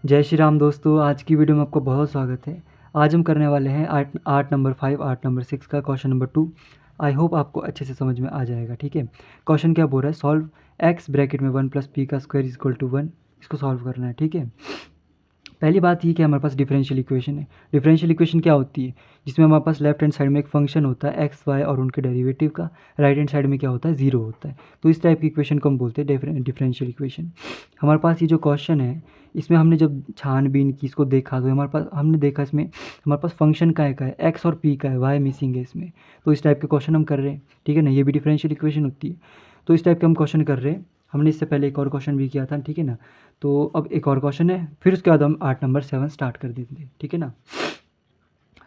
जय श्री राम दोस्तों, आज की वीडियो में आपका बहुत स्वागत है। आज हम करने वाले हैं art art number 5 art number 6 का क्वेश्चन नंबर 2। आई होप आपको अच्छे से समझ में आ जाएगा। ठीक है, क्वेश्चन क्या बोल रहा है, सॉल्व एक्स ब्रैकेट में 1 + पी का स्क्वायर इज इक्वल टू 1। इसको सॉल्व करना है। ठीक है, पहली बात ये कि हमारे पास डिफरेंशियल इक्वेशन है। डिफरेंशियल इक्वेशन क्या होती है, जिसमें हमारे पास लेफ्ट हैंड साइड में एक फंक्शन होता है एक्स वाई और उनके डेरिवेटिव का, राइट हैंड साइड में क्या होता है, जीरो होता है। तो इस टाइप की इक्वेशन को हम बोलते हैं डिफरेंशियल इक्वेशन। हमारे पास ये जो क्वेश्चन है, इसमें हमने जब छानबीन की, इसको देखा तो हमारे पास हमने देखा इसमें हमारे पास फंक्शन का है एक्स और पी का है, वाई मिसिंग है इसमें। तो इस टाइप के क्वेश्चन हम कर रहे हैं। ठीक है ना, ये भी डिफरेंशियल इक्वेशन होती है। तो इस टाइप के हम क्वेश्चन कर रहे हैं। हमने इससे पहले एक और क्वेश्चन भी किया था। ठीक है ना, तो अब एक और क्वेश्चन है, फिर उसके बाद हम आर्ट नंबर 7 स्टार्ट कर देंगे। ठीक है ना,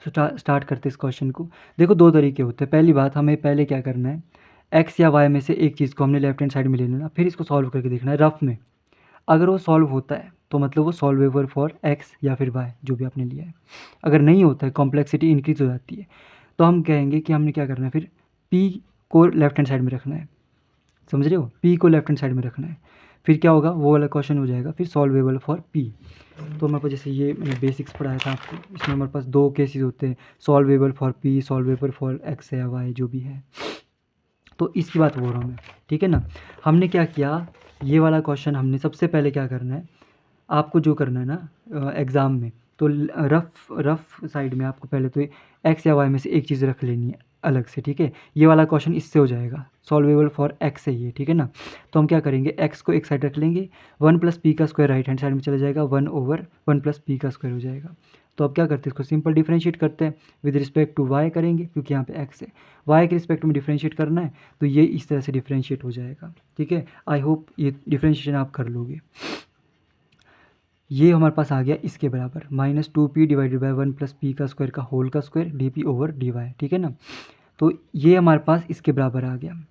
स्टार्ट करते इस क्वेश्चन को। देखो, दो तरीके होते हैं। पहली बात, हमें पहले क्या करना है, एक्स या वाई में से एक चीज़ को हमने लेफ्ट हैंड साइड में ले लेना, फिर इसको सॉल्व करके देखना है रफ में। अगर वो सॉल्व होता है तो मतलब वो सॉल्वेबल फॉर एक्स या फिर वाई, जो भी आपने लिया है। अगर नहीं होता है, कॉम्प्लेक्सिटी इंक्रीज हो जाती है, तो हम कहेंगे कि हमने क्या करना है, फिर पी को लेफ्ट हैंड साइड में रखना है। समझ रहे हो, पी को लेफ्ट हैंड साइड में रखना है। फिर क्या होगा, वो वाला क्वेश्चन हो जाएगा फिर सॉल्वेबल फॉर पी। तो हमारे पास जैसे ये मैंने बेसिक्स पढ़ाया था आपको, इसमें हमारे पास दो केसेस होते हैं, solvable for p, solvable for x या वाई, जो भी है। तो इसकी बात बोल रहा हूँ मैं। ठीक है ना, हमने क्या किया, ये वाला क्वेश्चन हमने सबसे पहले क्या करना है, आपको जो करना है ना एग्ज़ाम में, तो रफ रफ साइड में आपको पहले तो एक्स या वाई में से एक चीज़ रख लेनी है अलग से। ठीक है, ये वाला क्वेश्चन इससे हो जाएगा, सॉल्वेबल फॉर एक्स है ये। ठीक है ना, तो हम क्या करेंगे, एक्स को एक साइड रख लेंगे, 1 + पी का स्क्वायर राइट हैंड साइड में चला जाएगा, 1/1 + पी का स्क्वायर हो जाएगा। तो अब क्या करते हैं, इसको सिंपल डिफरेंशिएट करते हैं। विद रिस्पेक्ट टू वाई करेंगे, क्योंकि यहाँ पे एक्स है, वाई के रिस्पेक्ट में डिफरेंशिएट करना है, तो ये इस तरह से डिफरेंशिएट हो जाएगा। ठीक है, आई होप ये डिफरेंशिएशन आप कर लोगे। ये हमारे पास आ गया इसके बराबर, -2p डिवाइडेड बाय 1 + पी का स्क्वायर का होल का स्क्वायर dp/dy। ठीक है ना, तो ये हमारे पास इसके बराबर आ गया।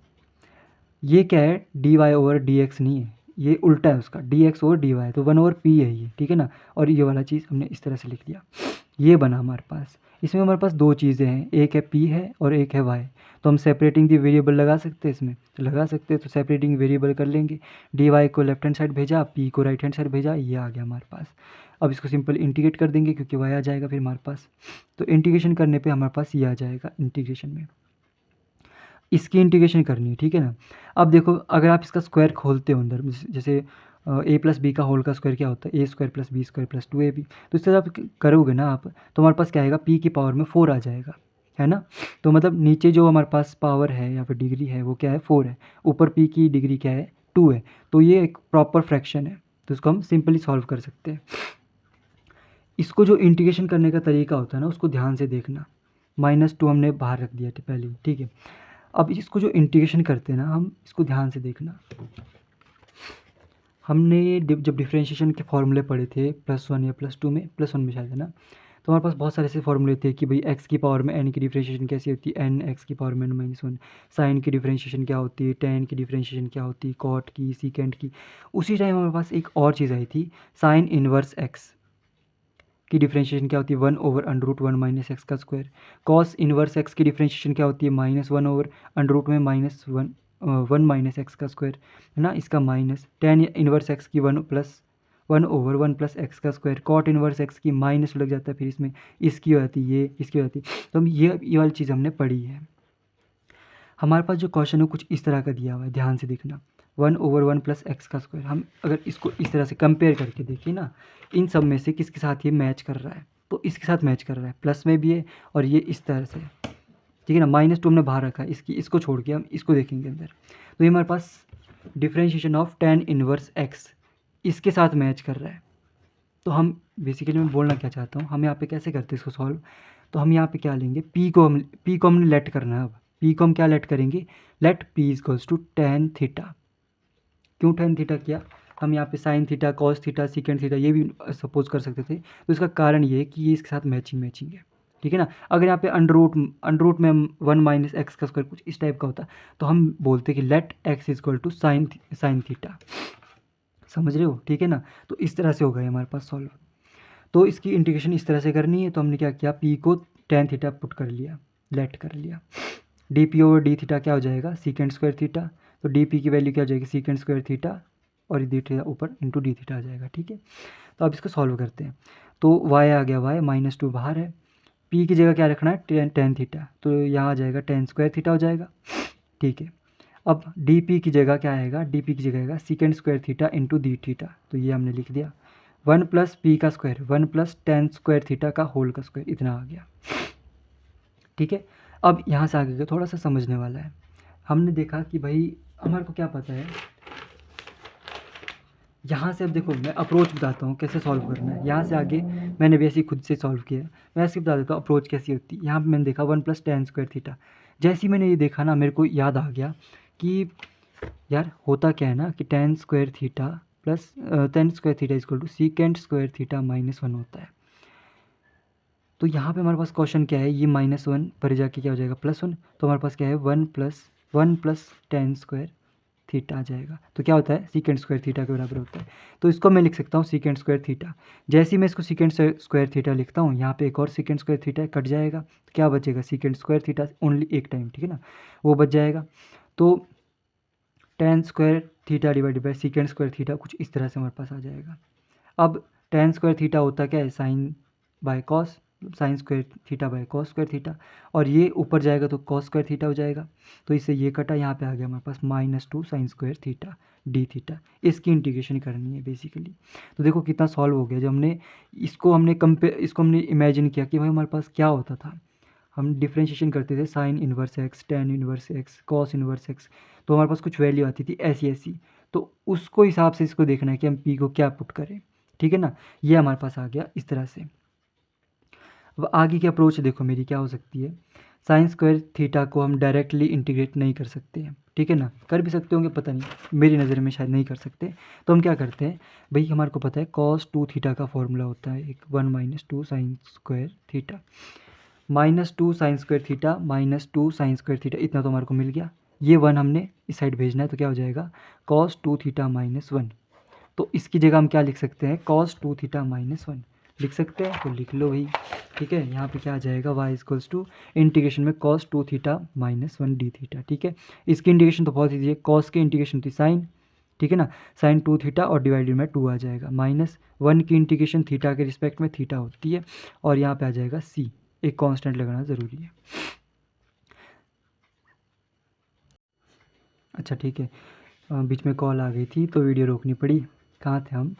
ये क्या है, dy/dx नहीं है, ये उल्टा है उसका, dx/dy, तो 1/p है ये। ठीक है ना, और ये वाला चीज़ हमने इस तरह से लिख दिया। ये बना हमारे पास। इसमें हमारे पास दो चीज़ें हैं, एक है p है और एक है y। तो हम सेपरेटिंग दी वेरिएबल लगा सकते हैं, इसमें लगा सकते हैं, तो सेपरेटिंग वेरिएबल कर लेंगे। dy को लेफ्ट हैंड साइड भेजा, p को राइट हैंड साइड भेजा, ये आ गया हमारे पास। अब इसको सिंपल इंटीग्रेट कर देंगे, क्योंकि y आ जाएगा फिर हमारे पास। तो इंटीग्रेशन करने पे हमारे पास ये आ जाएगा इंटीग्रेशन में। इसकी इंटीग्रेशन करनी है। ठीक है ना, अब देखो, अगर आप इसका स्क्वायर खोलते हो अंदर, जैसे a + b का होल का स्क्वायर क्या होता है, a² + b² + 2ab। तो इस तरह आप करोगे ना आप, तो हमारे पास क्या आएगा, p की पावर में 4 आ जाएगा, है ना। तो मतलब नीचे जो हमारे पास पावर है या फिर डिग्री है, वो क्या है, 4 है। ऊपर p की डिग्री क्या है, 2 है। तो ये एक प्रॉपर फ्रैक्शन है, तो इसको हम सिंपली सॉल्व कर सकते हैं। इसको जो इंटीग्रेशन करने का तरीका होता है ना, उसको ध्यान से देखना। -2 हमने बाहर रख दिया था पहले ही। ठीक है, अब इसको जो इंटीग्रेशन करते हैं ना हम, इसको ध्यान से देखना। हमने जब डिफरेंशिएशन के फॉर्मूले पढ़े थे +1 या +2 में, +1 में शायद, है ना। तो हमारे पास बहुत सारे ऐसे फॉर्मूले थे कि भाई x की पावर में n की डिफरेंशिएशन कैसी होती है, n x की पावर में n-1, साइन की डिफरेंशिएशन क्या होती है, tan की डिफरेंशिएशन क्या होती है, cot की, सीकेंट की। उसी टाइम हमारे पास एक और चीज़ आई थी, साइन इनवर्स x की डिफरेंशिएशन क्या होती है, 1/√1 - x का स्क्वायर। कॉस इनवर्स x की डिफरेंशिएशन क्या होती है, -1/√में -1 x का स्क्वायर, है ना, इसका माइनस। टेन इनवर्स x की 1/1 + x का स्क्वायर। कॉट इनवर्स x की माइनस लग जाता है, फिर इसमें इसकी हो जाती है, ये इसकी हो जाती है। तो हम ये वाली चीज़ हमने पढ़ी है। हमारे पास जो क्वेश्चन है कुछ इस तरह का दिया हुआ है, ध्यान से देखना। 1/1 + x का स्क्वायर, हम अगर इसको इस तरह से कंपेयर करके देखिए ना, इन सब में से किसके साथ ये मैच कर रहा है, तो इसके साथ मैच कर रहा है, प्लस में भी है और ये इस तरह से। ठीक है ना, -2 हमने बाहर रखा है, इसको छोड़ के हम इसको देखेंगे अंदर। तो ये हमारे पास differentiation of tan inverse x इसके साथ मैच कर रहा है। तो हम बेसिकली, मैं बोलना क्या चाहता हूँ, हम यहाँ पे कैसे करते हैं इसको सॉल्व। तो हम यहाँ पे क्या लेंगे, p को हमने लेट करना है। अब p को हम क्या लेट करेंगे, लेट p = tan थीटा। क्यों tan थीटा किया, हम यहाँ पे sin theta, cos theta, secant theta ये भी सपोज कर सकते थे। तो इसका कारण ये है कि ये इसके साथ मैचिंग है। ठीक है ना, अगर यहाँ पे अंडर रूट में 1 - x का स्क्वायर कुछ इस टाइप का होता, तो हम बोलते कि लेट x = sin थीटा। समझ रहे हो, ठीक है ना। तो इस तरह से हो गया हमारे पास सॉल्व। तो इसकी इंटीग्रेशन इस तरह से करनी है, तो हमने क्या किया, p को tan थीटा पुट कर लिया, लेट कर लिया। dp/d थीटा क्या हो जाएगा, secant² थीटा। तो dp की वैल्यू क्या हो जाएगी, secant² थीटा और डी थीटा ऊपर इंटू डी थीटा आ जाएगा, ठीक है। तो अब इसको सॉल्व करते हैं। तो y आ गया, y -2 बाहर है, p की जगह क्या रखना है, टेन थीटा, तो यहाँ आ जाएगा टेन स्क्वायर थीटा हो जाएगा, ठीक है। अब डी पी की जगह क्या आएगा, डी पी की जगह आएगा सीकेंड square theta into D theta, तो ये हमने लिख दिया 1 प्लस पी का square 1 plus tan square theta का होल का स्क्वायर, इतना आ गया, ठीक है। अब यहाँ से आगे थोड़ा सा समझने वाला है। हमने देखा कि भाई हमारे को क्या पता है, यहाँ से अब देखो मैं अप्रोच बताता हूँ कैसे सॉल्व करना है। यहाँ से आगे मैंने भी ऐसे ही खुद से सॉल्व किया है, मैं ऐसे बता देता हूँ अप्रोच कैसी होती है। यहाँ पे मैंने देखा 1 प्लस टेन स्क्वायर थीटा, जैसे ही मैंने ये देखा ना मेरे को याद आ गया कि यार होता क्या है ना कि tan square theta plus tan square theta equal to second square theta -1 होता है। तो यहाँ पे हमारे पास क्वेश्चन क्या है, ये -1 पर जाके क्या हो जाएगा +1, तो हमारे पास क्या है 1 प्लस टेन स्क्वायर थीटा आ जाएगा। तो क्या होता है, सीकेंड स्क्वायर थीटा के बराबर होता है। तो इसको मैं लिख सकता हूँ सीकेंड स्क्वायर थीटा। जैसे ही मैं इसको सीकेंड स्क्वायर थीटा लिखता हूँ, यहाँ पे एक और सीकेंड स्क्वायर थीटा कट जाएगा, तो क्या बचेगा, सीकेंड स्क्वायर थीटा ओनली एक टाइम, ठीक है ना, वो बच जाएगा। तो ten square theta divided by सीकेंड square theta कुछ इस तरह से हमारे पास आ जाएगा। अब टेन स्क्वायर थीटा होता क्या है, sine by cos, sine square theta by cos square theta, और ये ऊपर जाएगा तो कॉस स्क्वायर थीटा हो जाएगा। तो इससे ये कटा, यहाँ पे आ गया हमारे पास -2 sign square theta D theta. इसकी इंटीग्रेशन करनी है बेसिकली। तो देखो कितना सॉल्व हो गया। जब हमने इसको हमने इमेजिन किया कि भाई हमारे पास क्या होता था, हम डिफ्रेंशिएशन करते थे sine inverse x, tan inverse x, cos inverse x, तो हमारे पास कुछ वैल्यू आती थी ऐसी ऐसी। तो उसको हिसाब से इसको देखना है कि हम पी को क्या पुट करें, ठीक है ना। ये हमारे पास आ गया इस तरह से। अब आगे की अप्रोच देखो मेरी क्या हो सकती है, साइन स्क्वायर थीटा को हम डायरेक्टली इंटीग्रेट नहीं कर सकते हैं, ठीक है ना, कर भी सकते होंगे पता नहीं, मेरी नज़र में शायद नहीं कर सकते। तो हम क्या करते हैं भाई, हमारे को पता है कॉस 2 थीटा का फॉर्मूला होता है एक 1 - 2 sign square theta, -2 sign square theta -2 sign square theta, इतना तो हमारे को मिल गया। ये 1 हमने इस साइड भेजना है, तो क्या हो जाएगा कॉस 2 थीटा -1। तो इसकी जगह हम क्या लिख सकते हैं, कॉस 2 थीटा -1 लिख सकते हैं, तो लिख लो भाई, ठीक है। यहाँ पे क्या आ जाएगा y इक्वल्स टू इंटीग्रेशन में कॉस 2 थीटा -1 डी थीटा, ठीक है। इसकी इंटीग्रेशन तो बहुत ईजी है, कॉस की इंटीग्रेशन थी साइन, ठीक है ना, साइन 2 थीटा और डिवाइडेड में 2 आ जाएगा, -1 की इंटीग्रेशन थीटा के रिस्पेक्ट में थीटा होती है, और यहाँ पे आ जाएगा c, एक कांस्टेंट लगाना ज़रूरी है। अच्छा ठीक है, बीच में कॉल आ गई थी तो वीडियो रोकनी पड़ी। कहाँ थे हम,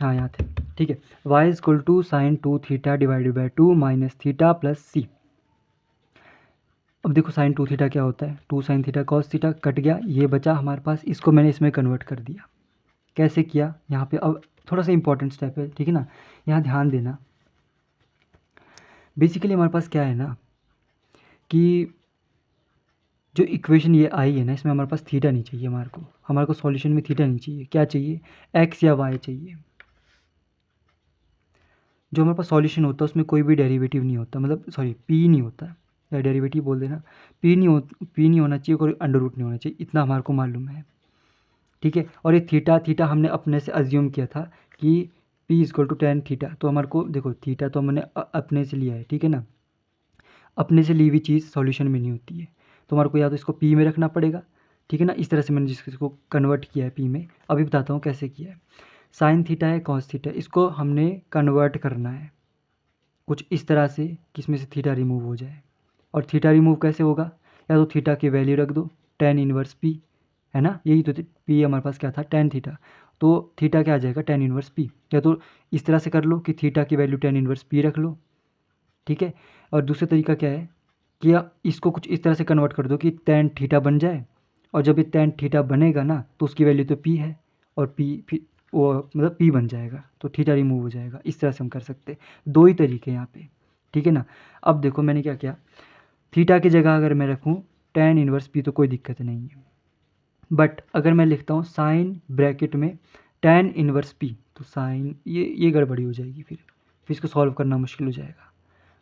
हाँ यहाँ थे, ठीक है। y equal to sine 2 theta divided by 2 minus theta plus C. अब देखो साइन 2 थीटा क्या होता है, 2 sine theta cos theta cut गया, ये बचा हमारे पास, इसको मैंने इसमें कन्वर्ट कर दिया। कैसे किया, यहाँ पे अब थोड़ा सा इंपॉर्टेंट स्टेप है, ठीक है ना, यहाँ ध्यान देना। बेसिकली हमारे पास क्या है ना कि जो इक्वेशन ये आई है ना, इसमें हमारे पास थीटा नहीं चाहिए, हमारे को सॉल्यूशन में थीटा नहीं चाहिए, क्या चाहिए, एक्स या वाई चाहिए। जो हमारे पास सॉल्यूशन होता है उसमें कोई भी डेरिवेटिव नहीं होता, मतलब सॉरी पी नहीं होता, या डेरिवेटिव बोल देना, पी नहीं होना चाहिए, कोई अंडर रूट नहीं होना चाहिए, इतना हमारे को मालूम है, ठीक है। और ये थीटा थीटा हमने अपने से अज्यूम किया था कि P equal to tan theta, तो हमारे को देखो थीटा तो हमने अपने से लिया है, ठीक है ना, अपने से ली हुई चीज़ सॉल्यूशन में नहीं होती है, तो हमारे को या तो इसको पी में रखना पड़ेगा, ठीक है ना। इस तरह से मैंने जिसको कन्वर्ट किया है पी में, अभी बताता हूँ कैसे किया है। साइन थीटा है कॉस थीटा, इसको हमने कन्वर्ट करना है कुछ इस तरह से कि इसमें से थीटा रिमूव हो जाए। और थीटा रिमूव कैसे होगा, या तो थीटा की वैल्यू रख दो टेन इनवर्स पी, है ना, यही तो पी हमारे पास क्या था टेन थीटा, तो थीटा क्या आ जाएगा टेन इनवर्स पी, या तो इस तरह से कर लो कि थीटा की वैल्यू टेन इनवर्स पी रख लो, ठीक है। और दूसरा तरीका क्या है कि इसको कुछ इस तरह से कन्वर्ट कर दो कि टेन थीटा बन जाए, और जब ये टेन थीटा बनेगा ना तो उसकी वैल्यू तो पी है, और पी फिर वो मतलब पी बन जाएगा, तो थीटा रिमूव हो जाएगा। इस तरह से हम कर सकते हैं, दो ही तरीके यहाँ पे, ठीक है ना। अब देखो मैंने क्या किया, थीटा की जगह अगर मैं रखूँ टेन इनवर्स पी तो कोई दिक्कत नहीं है, बट अगर मैं लिखता हूँ साइन ब्रैकेट में टेन इनवर्स पी, तो साइन ये गड़बड़ी हो जाएगी, फिर इसको सॉल्व करना मुश्किल हो जाएगा।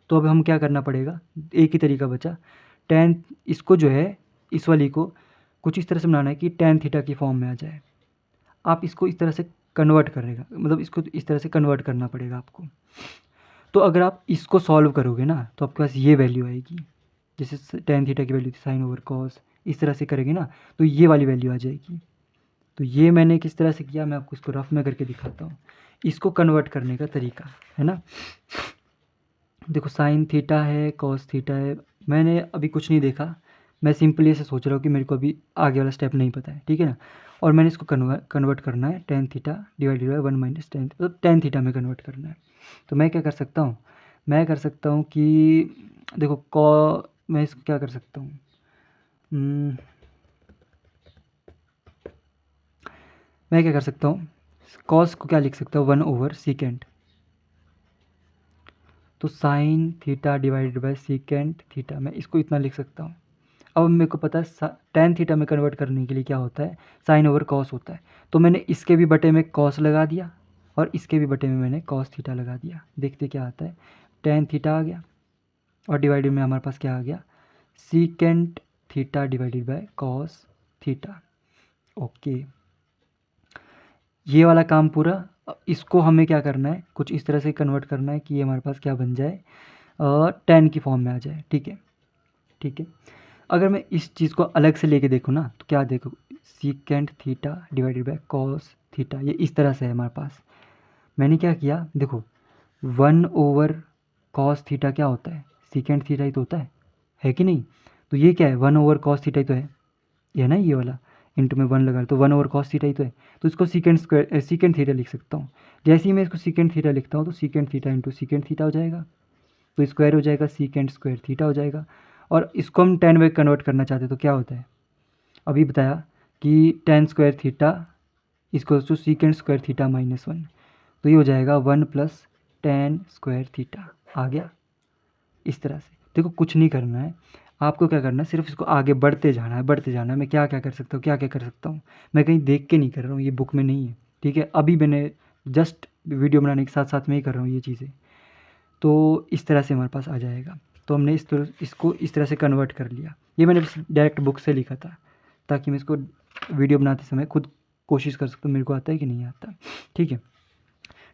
तो अब हम क्या करना पड़ेगा, एक ही तरीका बचा, टेन इसको जो है इस वाली को कुछ इस तरह से बनाना है कि टेन थीटा की फॉर्म में आ जाए। आप इसको इस तरह से कन्वर्ट करेगा, मतलब इसको इस तरह से कन्वर्ट करना पड़ेगा आपको। तो अगर आप इसको सॉल्व करोगे ना तो आपके पास ये वैल्यू आएगी, जैसे टेन थीटा की वैल्यू थी साइन ओवर कॉस, इस तरह से करेंगे ना तो ये वाली वैल्यू आ जाएगी। तो ये मैंने किस तरह से किया, मैं आपको इसको रफ में करके दिखाता हूँ, इसको कन्वर्ट करने का तरीका है ना। देखो साइन थीटा है, कॉस थीटा है, मैंने अभी कुछ नहीं देखा, मैं सिंपली ऐसे सोच रहा हूँ कि मेरे को अभी आगे वाला स्टेप नहीं पता है, ठीक है ना। और मैंने इसको कन्वर्ट करना है tan theta divided by 1 minus ten, मतलब टेन थीटा में कन्वर्ट करना है। तो मैं क्या कर सकता हूँ, मैं कर सकता हूँ कि देखो मैं इसको क्या कर सकता हूँ, मैं क्या कर सकता हूँ, कॉस को क्या लिख सकता हूँ, 1/सीकेंट। तो sine theta divided by secant theta, मैं इसको इतना लिख सकता हूँ। अब मेरे को पता है टेन थीटा में कन्वर्ट करने के लिए क्या होता है, साइन ओवर कॉस होता है। तो मैंने इसके भी बटे में कॉस लगा दिया और इसके भी बटे में मैंने कॉस थीटा लगा दिया। देखते क्या आता है, टेन थीटा आ गया और डिवाइडेड में हमारे पास क्या आ गया, secant theta divided by cos theta. Okay, ये वाला काम पूरा। इसको हमें क्या करना है, कुछ इस तरह से कन्वर्ट करना है कि ये हमारे पास क्या बन जाए, टेन की फॉर्म में आ जाए, ठीक है। ठीक है, अगर मैं इस चीज़ को अलग से लेके देखूँ ना, तो क्या देखो, secant theta divided by cos theta, ये इस तरह से है हमारे पास। मैंने क्या किया, देखो 1/कॉस थीटा क्या होता है, सीकेंट थीटा ही तो होता है कि नहीं। तो ये क्या है, 1/कॉस थीटा ही तो है, ये ना, ये वाला इंटू में 1 लगा तो 1/कॉस थीटा ही तो है। तो इसको सीकेंट थीटा लिख सकता हूँ। जैसे ही मैं इसको सीकेंट थीटा लिखता हूँ तो secant theta into secant theta हो जाएगा, तो स्क्वायर हो जाएगा, सीकेंट स्क्वायर थीटा हो जाएगा। और इसको हम टेन में कन्वर्ट करना चाहते हैं तो क्या होता है, अभी बताया कि tan square theta equals to secant square theta -1। तो ये हो जाएगा 1 + टेन स्क्वायर थीटा आ गया। इस तरह से देखो, कुछ नहीं करना है आपको, क्या करना है, सिर्फ इसको आगे बढ़ते जाना है, बढ़ते जाना है। मैं क्या क्या कर सकता हूँ, क्या क्या कर सकता हूँ, मैं कहीं देख के नहीं कर रहा हूँ, ये बुक में नहीं है, ठीक है। अभी मैंने जस्ट वीडियो बनाने के साथ साथ में ही कर रहा हूँ ये चीज़ें। तो इस तरह से हमारे पास आ जाएगा। तो हमने इसको इस तरह से कन्वर्ट कर लिया। ये मैंने डायरेक्ट बुक से लिखा था ताकि मैं इसको वीडियो बनाते समय खुद कोशिश कर सकता हूँ मेरे को आता है कि नहीं आता, ठीक है।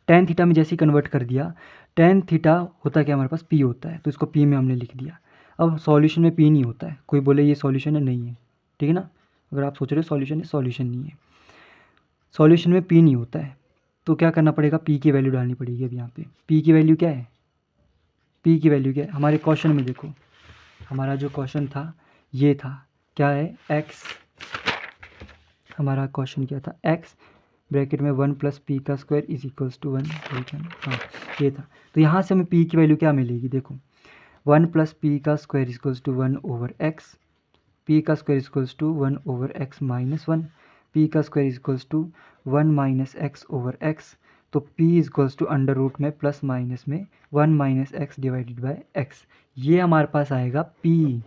टेन थीटा में जैसे ही कन्वर्ट कर दिया, टेन थीटा होता क्या हमारे पास, पी होता है, तो इसको पी में हमने लिख दिया। अब सॉल्यूशन में पी नहीं होता है, कोई बोले ये सॉल्यूशन है, नहीं है, ठीक है ना। अगर आप सोच रहे हो सॉल्यूशन है, सॉल्यूशन नहीं है, सॉल्यूशन में पी नहीं होता है। तो क्या करना पड़ेगा, पी की वैल्यू डालनी पड़ेगी। अब यहाँ पे पी की वैल्यू क्या है, पी की वैल्यू क्या है, हमारे क्वेश्चन में देखो, हमारा जो क्वेश्चन था ये था, क्या है, एक्स, हमारा क्वेश्चन क्या था, एक्स ब्रैकेट में 1 + पी का स्क्वायर इज इक्वल्स टू 1, हाँ ये था। तो यहाँ से हमें पी की वैल्यू क्या मिलेगी, देखो 1 + पी का square equals to 1/x, P का square equals to 1/x - 1, P का स्क्वायर इक्वल्स टू 1 - x/x। तो p equals to under root में प्लस माइनस में 1 - x डिवाइडेड बाय x, ये हमारे पास आएगा p।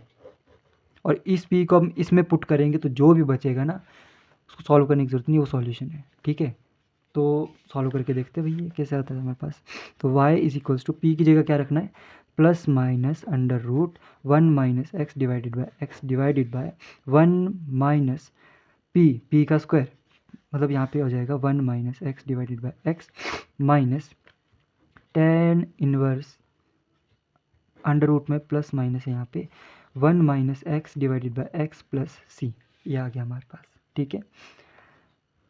और इस p को हम इसमें पुट करेंगे तो जो भी बचेगा ना, उसको सॉल्व करने की जरूरत नहीं, वो सॉल्यूशन है, ठीक है। तो सॉल्व करके देखते हैं भैया कैसे आता है हमारे पास। तो y is equals to P की जगह क्या रखना है, plus minus under root 1 - x divided by 1 - P का स्क्वायर, मतलब यहाँ पे हो जाएगा 1 - x divided by x minus tan inverse under root में प्लस माइनस है यहाँ पे 1 - x divided by x plus c, ये आ गया हमारे पास, ठीक है।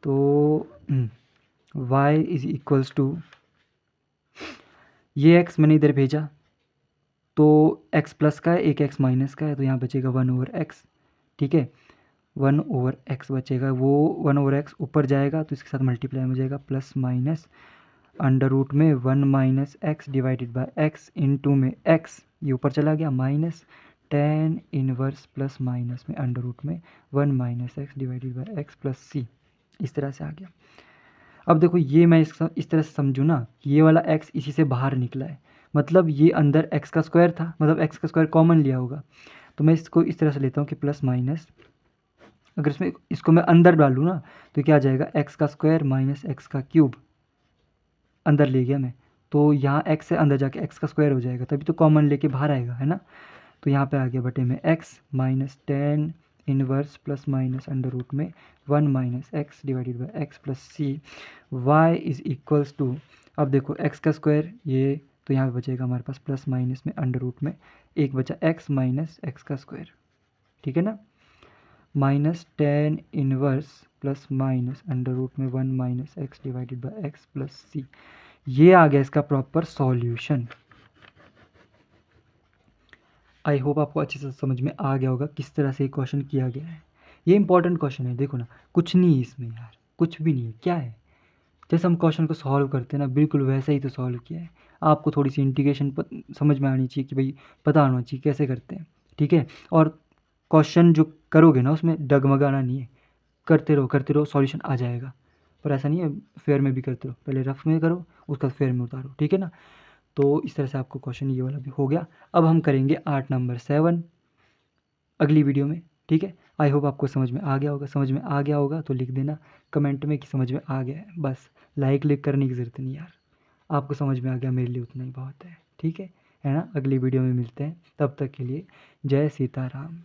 तो y इज इक्वल्स टू, ये x मैंने इधर भेजा तो x प्लस का है, एक x माइनस का है, तो यहाँ बचेगा 1/x, ठीक है। 1/x बचेगा, वो 1/x ऊपर जाएगा तो इसके साथ मल्टीप्लाई हो जाएगा, प्लस माइनस अंडर रूट में 1 - x divided by x into में x, ये ऊपर चला गया, minus tan inverse plus minus में अंडर रूट में 1 - x divided by x plus c, इस तरह से आ गया। अब देखो ये मैं इस तरह से समझूँ ना, ये वाला x इसी से बाहर निकला है, मतलब ये अंदर x का स्क्वायर था, मतलब x का स्क्वायर कॉमन लिया होगा। तो मैं इसको इस तरह से लेता हूँ कि प्लस माइनस, अगर इसको मैं अंदर डालूँ ना तो क्या आ जाएगा, x का स्क्वायर माइनस x का क्यूब, अंदर ले गया मैं, तो यहाँ x से अंदर जाके x का स्क्वायर हो जाएगा, तभी तो कॉमन लेके बाहर आएगा, है ना। तो यहाँ पे आ गया बटे में x minus tan inverse plus minus under root में 1 - x divided by x plus c, y is equals to, अब देखो x का स्क्वायर ये, तो यहाँ पे बचेगा हमारे पास प्लस माइनस में अंडर रूट में एक बचा x माइनस x का स्क्वायर, ठीक है ना। Minus tan inverse plus minus under root में 1 minus X divided by X plus C. ये आ गया इसका प्रॉपर सॉल्यूशन। आई होप आपको अच्छे से समझ में आ गया होगा किस तरह से ये क्वेश्चन किया गया है। ये इंपॉर्टेंट क्वेश्चन है, देखो ना, कुछ नहीं है इसमें यार, कुछ भी नहीं है। क्या है, जैसे हम क्वेश्चन को सॉल्व करते हैं ना, बिल्कुल वैसा ही तो सॉल्व किया है। आपको थोड़ी सी इंटीग्रेशन समझ में आनी चाहिए कि भाई पता होना चाहिए कैसे करते हैं, ठीक है। और क्वेश्चन जो करोगे ना उसमें डगमगाना नहीं है, करते रहो सॉल्यूशन आ जाएगा। पर ऐसा नहीं है फेयर में भी करते रहो, पहले रफ में करो उसका फेयर में उतारो, ठीक है ना। तो इस तरह से आपको क्वेश्चन ये वाला भी हो गया। अब हम करेंगे आर्ट नंबर 7 अगली वीडियो में, ठीक है। आई होप आपको समझ में आ गया होगा। समझ में आ गया होगा तो लिख देना कमेंट में कि समझ में आ गया है, बस लाइक क्लिक करने की ज़रूरत नहीं यार, आपको समझ में आ गया मेरे लिए उतना ही बहुत है, ठीक है ना। अगली वीडियो में मिलते हैं, तब तक के लिए जय सीताराम।